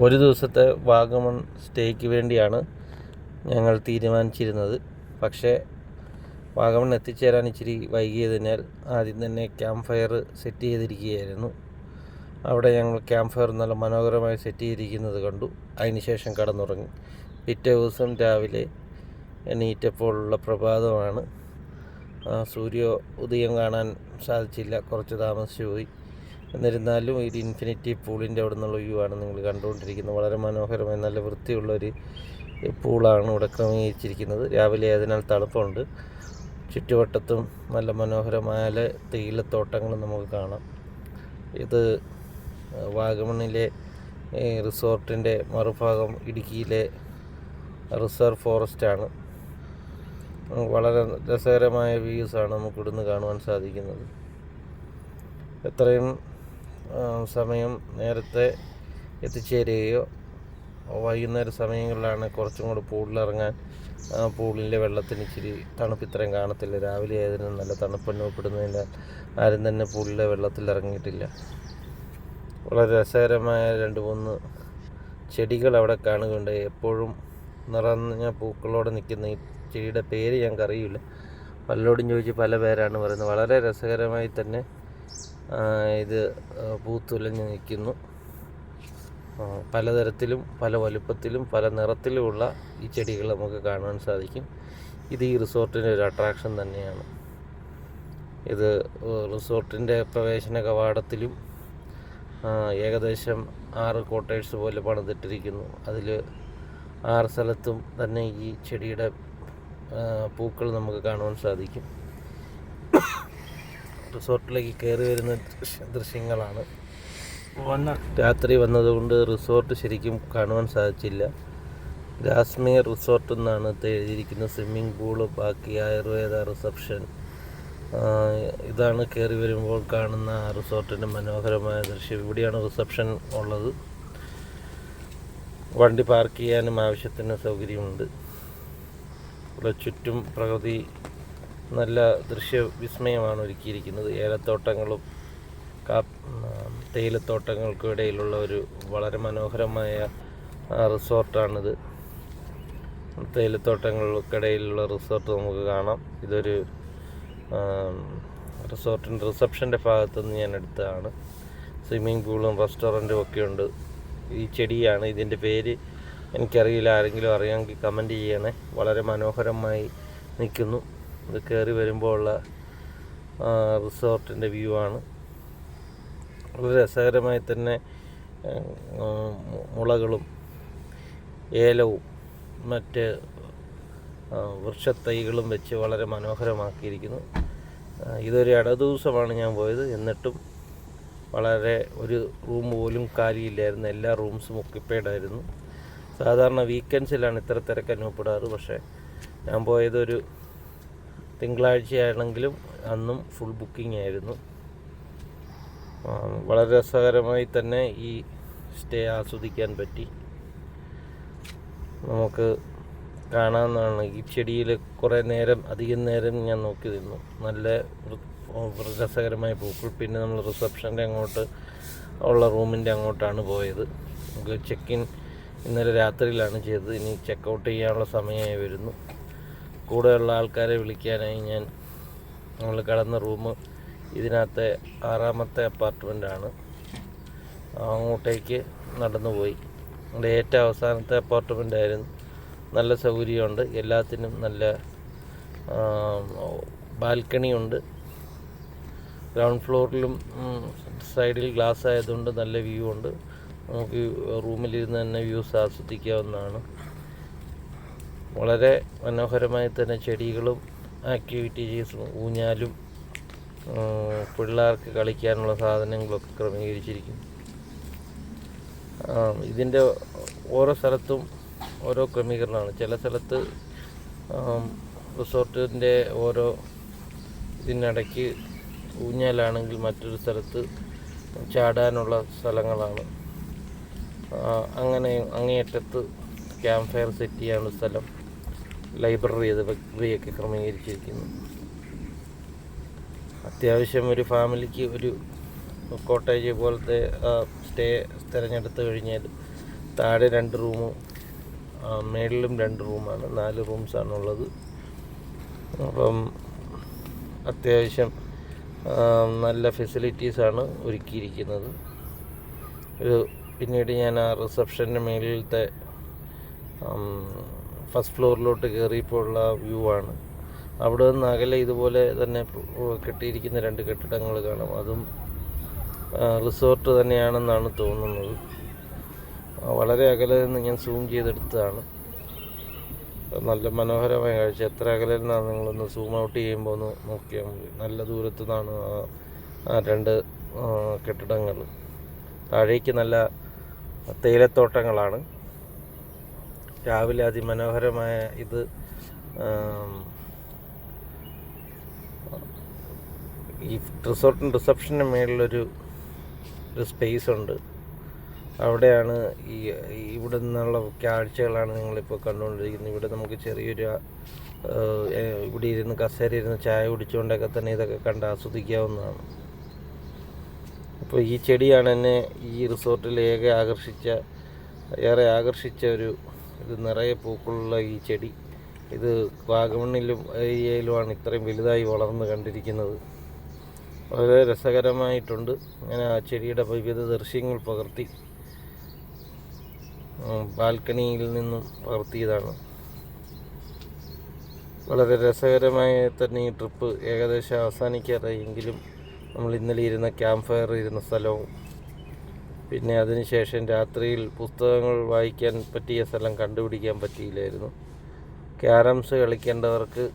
ഒരു ദിവസത്തെ വാഗമൺ സ്റ്റേക്ക് വേണ്ടിയാണ് ഞങ്ങൾ തീരുമാനിച്ചിരുന്നത്. പക്ഷേ വാഗമൺ എത്തിച്ചേരാൻ ഇച്ചിരി വൈകിയതിനാൽ ആദ്യം തന്നെ ക്യാമ്പ് ഫയർ സെറ്റ് ചെയ്തിരിക്കുകയായിരുന്നു. അവിടെ ഞങ്ങൾ ക്യാമ്പ് ഫയർ നല്ല മനോഹരമായി സെറ്റ് ചെയ്തിരിക്കുന്നത് കണ്ടു. അതിനുശേഷം കടന്നുറങ്ങി. പിറ്റേ ദിവസം രാവിലെ എണീറ്റപ്പോഴുള്ള പ്രഭാതമാണ്. സൂര്യ ഉദയം കാണാൻ സാധിച്ചില്ല, കുറച്ച് താമസിച്ചു പോയി. എന്നിരുന്നാലും ഒരു ഇൻഫിനിറ്റി പൂളിൻ്റെ അവിടെ നിന്നുള്ള വ്യൂ ആണ് നിങ്ങൾ കണ്ടുകൊണ്ടിരിക്കുന്നത്. വളരെ മനോഹരമായ നല്ല വൃത്തിയുള്ളൊരു പൂളാണ് ഇവിടെ ക്രമീകരിച്ചിരിക്കുന്നത്. രാവിലെ ആയതിനാൽ തണുപ്പുണ്ട്. ചുറ്റുവട്ടത്തും നല്ല മനോഹരമായ തേയിലത്തോട്ടങ്ങളും നമുക്ക് കാണാം. ഇത് വാഗമണിലെ റിസോർട്ടിൻ്റെ മറുഭാഗം ഇടുക്കിയിലെ റിസർവ് ഫോറസ്റ്റാണ്. വളരെ രസകരമായ വ്യൂസാണ് നമുക്ക് ഇവിടുന്ന് കാണുവാൻ സാധിക്കുന്നത്. എത്രയും സമയം നേരത്തെ എത്തിച്ചേരുകയോ വൈകുന്നേര സമയങ്ങളിലാണ് കുറച്ചും കൂടി പൂളിലിറങ്ങാൻ. പൂളിലെ വെള്ളത്തിന് ഇച്ചിരി തണുപ്പ് ഇത്രയും കാണത്തില്ല. രാവിലെ ആയതിനും നല്ല തണുപ്പ് അനുഭവപ്പെടുന്നതിനാൽ ആരും തന്നെ പൂളിലെ വെള്ളത്തിൽ ഇറങ്ങിയിട്ടില്ല. വളരെ രസകരമായ 2-3 ചെടികൾ അവിടെ കാണുകയുണ്ടായി. എപ്പോഴും നിറഞ്ഞ പൂക്കളോടെ നിൽക്കുന്ന ഈ ചെടിയുടെ പേര് ഞങ്ങൾക്ക് അറിയില്ല. പലരോടും ചോദിച്ച് പല പേരാണ് പറയുന്നത്. വളരെ രസകരമായി തന്നെ ഇത് പൂത്തുലഞ്ഞ് നിൽക്കുന്നു. പലതരത്തിലും പല വലുപ്പത്തിലും പല നിറത്തിലുമുള്ള ഈ ചെടികൾ നമുക്ക് കാണാൻ സാധിക്കും. ഇത് ഈ റിസോർട്ടിൻ്റെ ഒരു അട്രാക്ഷൻ തന്നെയാണ്. ഇത് റിസോർട്ടിൻ്റെ പ്രവേശന കവാടത്തിലും ഏകദേശം 6 കോട്ടേഴ്സ് പോലെ പണിതിട്ടിരിക്കുന്നു. അതിൽ 6 സ്ഥലത്തും തന്നെ ഈ ചെടിയുടെ പൂക്കൾ നമുക്ക് കാണുവാൻ സാധിക്കും. റിസോർട്ടിലേക്ക് കയറി വരുന്ന ദൃശ്യങ്ങളാണ്. രാത്രി വന്നതുകൊണ്ട് റിസോർട്ട് ശരിക്കും കാണുവാൻ സാധിച്ചില്ല. രാസ്മീർ റിസോർട്ട് എന്നാണ് എഴുതിയിരിക്കുന്നത്. സ്വിമ്മിംഗ് പൂള്, ബാക്കി ആയുർവേദ റിസപ്ഷൻ. ഇതാണ് കയറി വരുമ്പോൾ കാണുന്ന റിസോർട്ടിൻ്റെ മനോഹരമായ ദൃശ്യം. ഇവിടെയാണ് റിസപ്ഷൻ ഉള്ളത്. വണ്ടി പാർക്ക് ചെയ്യാനും ആവശ്യത്തിന് സൗകര്യമുണ്ട്. ഇവിടെ ചുറ്റും പ്രകൃതി നല്ല ദൃശ്യവിസ്മയമാണ് ഒരുക്കിയിരിക്കുന്നത്. ഏലത്തോട്ടങ്ങളും തേയിലത്തോട്ടങ്ങൾക്കും ഇടയിലുള്ള ഒരു വളരെ മനോഹരമായ റിസോർട്ടാണിത്. തേയിലത്തോട്ടങ്ങൾക്കിടയിലുള്ള റിസോർട്ട് നമുക്ക് കാണാം. ഇതൊരു റിസോർട്ടിൻ്റെ റിസപ്ഷൻ്റെ ഭാഗത്തുനിന്ന് ഞാൻ എടുത്തതാണ്. സ്വിമ്മിംഗ് പൂളും റെസ്റ്റോറൻറ്റും ഒക്കെ ഉണ്ട്. ഈ ചെടിയാണ്, ഇതിൻ്റെ പേര് എനിക്കറിയില്ല. ആരെങ്കിലും അറിയാമെങ്കിൽ കമൻറ്റ് ചെയ്യണേ. വളരെ മനോഹരമായി നിൽക്കുന്നു. ഇത് കയറി വരുമ്പോൾ ഉള്ള റിസോർട്ടിൻ്റെ വ്യൂ ആണ്. വളരെ രസകരമായി തന്നെ മുളകളും ഏലവും മറ്റ് വൃക്ഷത്തൈകളും വെച്ച് വളരെ മനോഹരമാക്കിയിരിക്കുന്നു. ഇതൊരു ഇടദിവസമാണ് ഞാൻ പോയത്. എന്നിട്ടും ഒരു റൂം പോലും കാലിയില്ലായിരുന്നു. എല്ലാ റൂംസും ഒക്യുപ്പൈഡ് ആയിരുന്നു. സാധാരണ വീക്കെൻഡ്സിലാണ് ഇത്ര തിരക്ക് അനുഭവപ്പെടാറ്. പക്ഷേ ഞാൻ പോയതൊരു തിങ്കളാഴ്ചയാണെങ്കിലും അന്നും ഫുൾ ബുക്കിംഗ് ആയിരുന്നു. വളരെ രസകരമായി തന്നെ ഈ സ്റ്റേ ആസ്വദിക്കാൻ പറ്റി. നമുക്ക് കാണാവുന്നതാണ്. ഈ ചെടിയിൽ അധികം നേരം ഞാൻ നോക്കി നിന്നു. നല്ല രസകരമായ പൂക്കൾ. പിന്നെ നമ്മൾ റിസപ്ഷൻ്റെ അങ്ങോട്ട് ഉള്ള റൂമിൻ്റെ അങ്ങോട്ടാണ് പോയത്. നമുക്ക് ചെക്ക്-ഇൻ ഇന്നലെ രാത്രിയിലാണ് ചെയ്തത്. ഇനി ചെക്കൗട്ട് ചെയ്യാനുള്ള സമയമായി വരുന്നു. കൂടെയുള്ള ആൾക്കാരെ വിളിക്കാനായി നമ്മൾ കിടന്ന റൂം ഇതിനകത്തെ 6ാമത്തെ അപ്പാർട്ട്മെൻറ്റാണ്. അങ്ങോട്ടേക്ക് നടന്നുപോയി. നമ്മുടെ ഏറ്റവും അവസാനത്തെ അപ്പാർട്ട്മെൻറ്റായിരുന്നു. നല്ല സൗകര്യമുണ്ട്. എല്ലാത്തിനും നല്ല ബാൽക്കണിയുണ്ട്. ഗ്രൗണ്ട് ഫ്ലോറിലും സൈഡിൽ ഗ്ലാസ് ആയതുകൊണ്ട് നല്ല വ്യൂ ഉണ്ട്. നമുക്ക് റൂമിലിരുന്ന് തന്നെ വ്യൂസ് ആസ്വദിക്കാവുന്നതാണ്. വളരെ മനോഹരമായി തന്നെ ചെടികളും ആക്ടിവിറ്റീസും ഊഞ്ഞാലും പിള്ളേർക്ക് കളിക്കാനുള്ള സാധനങ്ങളൊക്കെ ക്രമീകരിച്ചിരിക്കും. ഇതിൻ്റെ ഓരോ സ്ഥലത്തും ഓരോ ക്രമീകരണമാണ്. ചില സ്ഥലത്ത് റിസോർട്ടിൻ്റെ ഓരോ ഇതിനിടയ്ക്ക് ഊഞ്ഞാലാണെങ്കിൽ മറ്റൊരു സ്ഥലത്ത് ചാടാനുള്ള സ്ഥലങ്ങളാണ്. അങ്ങനെ അങ്ങേയറ്റത്ത് ക്യാമ്പ് ഫയർ സെറ്റ് ചെയ്യാനുള്ള സ്ഥലം, ലൈബ്രറി ഇവയൊക്കെ ക്രമീകരിച്ചിരിക്കുന്നു. അത്യാവശ്യം ഒരു ഫാമിലിക്ക് ഒരു കോട്ടേജ് പോലത്തെ സ്റ്റേ തിരഞ്ഞെടുത്ത് കഴിഞ്ഞാൽ താഴെ 2 റൂമും മേളിലും 2 റൂമാണ്, 4 റൂംസാണുള്ളത്. അപ്പം അത്യാവശ്യം നല്ല ഫെസിലിറ്റീസാണ് ഒരുക്കിയിരിക്കുന്നത്. പിന്നീട് ഞാൻ ആ റിസപ്ഷൻ്റെ മേളിലത്തെ ഫസ്റ്റ് ഫ്ലോറിലോട്ട് കയറിയപ്പോൾ ഉള്ള വ്യൂ ആണ്. അവിടെ നിന്ന് അകലെ ഇതുപോലെ തന്നെ കെട്ടിയിരിക്കുന്ന 2 കെട്ടിടങ്ങൾ കാണാം. അതും റിസോർട്ട് തന്നെയാണെന്നാണ് തോന്നുന്നത്. വളരെ അകലെ നിന്ന് ഞാൻ സൂം ചെയ്തെടുത്തതാണ്. നല്ല മനോഹരമായ കാഴ്ച. എത്ര അകലെ നിന്നാണ് നിങ്ങളൊന്ന് സൂം ഔട്ട് ചെയ്യുമ്പോൾ ഒന്ന് നോക്കിയാൽ മതി. നല്ല ദൂരത്തു നിന്നാണ് ആ 2 കെട്ടിടങ്ങൾ. താഴേക്ക് നല്ല തേയിലത്തോട്ടങ്ങളാണ്. രാവിലെ അതിമനോഹരമായ ഇത് ഈ റിസപ്ഷൻ്റെ മേളിലൊരു സ്പേസ് ഉണ്ട്. അവിടെയാണ് ഇവിടെ നിന്നുള്ള കാഴ്ചകളാണ് നിങ്ങളിപ്പോൾ കണ്ടുകൊണ്ടിരിക്കുന്നത്. ഇവിടെ നമുക്ക് ചെറിയൊരു ഇവിടെ ഇരുന്ന് കസേര ഇരുന്ന് ചായ കുടിച്ചുകൊണ്ടൊക്കെ തന്നെ ഇതൊക്കെ കണ്ട് ആസ്വദിക്കാവുന്നതാണ്. അപ്പോൾ ഈ ചെടിയാണ് എന്നെ ഈ റിസോർട്ടിൽ ഏറെ ആകർഷിച്ച ഇത് നിറയെ പൂക്കളുള്ള ഈ ചെടി. ഇത് വാഗമണ്ണിലും ഏരിയയിലുമാണ് ഇത്രയും വലുതായി വളർന്ന് കണ്ടിരിക്കുന്നത്. വളരെ രസകരമായിട്ടുണ്ട്. ഞാൻ ആ ചെടിയുടെ വിവിധ ദൃശ്യങ്ങൾ പകർത്തി ബാൽക്കണിയിൽ നിന്നും പകർത്തിയതാണ്. വളരെ രസകരമായ തന്നെ ഈ ട്രിപ്പ് ഏകദേശം അവസാനിക്കാറായെങ്കിലും നമ്മൾ ഇന്നലെ ഇരുന്ന ക്യാമ്പ് ഫയർ ഇരുന്ന സ്ഥലവും പിന്നെ അതിനുശേഷം രാത്രിയിൽ പുസ്തകങ്ങൾ വായിക്കാൻ പറ്റിയ സ്ഥലം കണ്ടുപിടിക്കാൻ പറ്റിയില്ലായിരുന്നു. ക്യാരംസ് കളിക്കേണ്ടവർക്ക്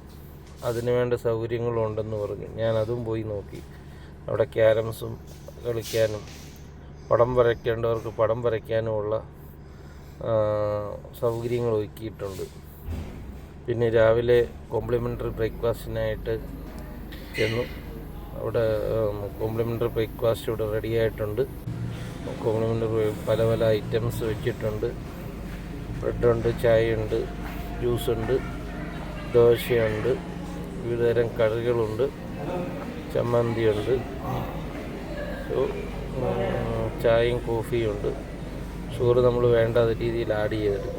അതിനുവേണ്ട സൗകര്യങ്ങളുണ്ടെന്ന് പറഞ്ഞു. ഞാൻ അതും പോയി നോക്കി. അവിടെ ക്യാരംസും കളിക്കാനും പടം വരയ്ക്കേണ്ടവർക്ക് പടം വരയ്ക്കാനുമുള്ള സൗകര്യങ്ങൾ ഒരുക്കിയിട്ടുണ്ട്. പിന്നെ രാവിലെ കോംപ്ലിമെൻ്ററി ബ്രേക്ക്ഫാസ്റ്റിനായിട്ട് ചെന്നു. അവിടെ കോംപ്ലിമെൻ്ററി ബ്രേക്ക്ഫാസ്റ്റ് ഇവിടെ റെഡി ആയിട്ടുണ്ട്. കോംപ്ലിമെൻ്ററി പല ഐറ്റംസ് വെച്ചിട്ടുണ്ട്. ബ്രെഡുണ്ട്, ചായയുണ്ട്, ജ്യൂസുണ്ട്, ദോശയുണ്ട്, വിവിധതരം കറികളുണ്ട്, ചമ്മന്തിയുണ്ട്, ചായയും കോഫിയുണ്ട്. ഷുഗർ നമ്മൾ വേണ്ട രീതിയിൽ ആഡ് ചെയ്തിട്ടുണ്ട്.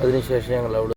അതിനുശേഷം ഞങ്ങൾ അവിടെ